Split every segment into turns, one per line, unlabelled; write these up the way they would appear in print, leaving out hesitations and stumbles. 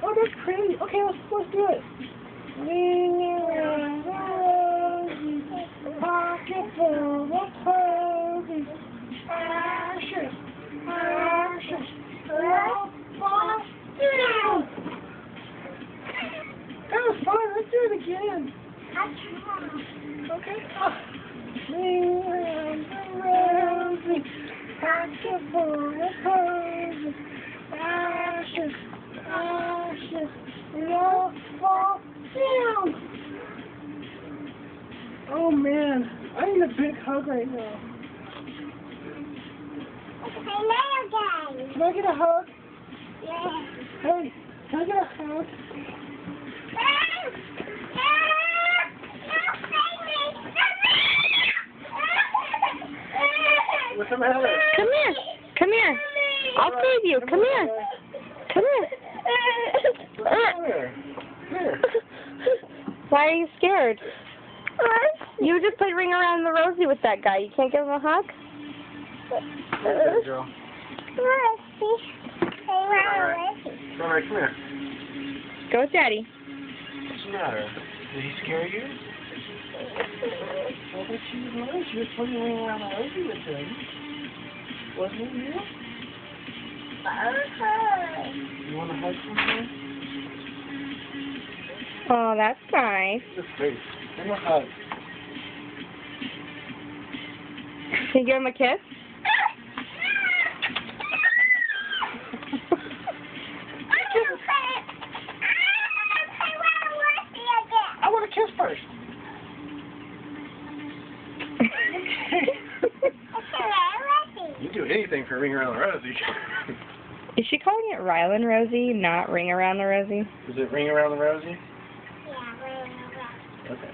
Oh, that's pretty. Okay, let's do it. Ring around the rosy, pocket full of posies. Ashes, ashes, all fall down. That was fun. Let's do it again. Okay. Ring around the rosy, pocket full of posies. Ashes, ashes, we all fall down. Oh man, I need a big hug right now. Can I get a hug?
Yeah.
Hey, can I get a hug? What's the matter?
Come here. Come here. I'll save you. Come here. Come here.
What's the matter? Here.
Why are you scared? You just played Ring Around the Rosie with that guy. You can't give him a hug?
Good girl. Alright, come here.
Go with Daddy.
What's the matter? Did he scare you? Well, but she was nice. She was playing Ring Around the Rosie with him. Wasn't it you? You want a hug from her?
Oh, that's nice.
Just face. Give him a hug.
Can you give him a kiss?
I want a kiss first. You do anything for Ring Around the Rosie.
Is she calling it Rylan Rosie, not Ring Around the Rosie?
Is it Ring Around the Rosie? Okay.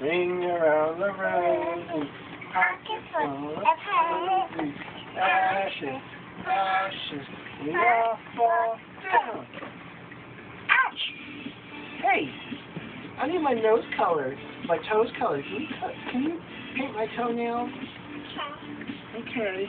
Ring around the rosy, pocket full of posies, ashes, ashes, we all fall down. Ouch! Hey, I need my nose colored, my toes colored. Can you paint my toenails? Okay.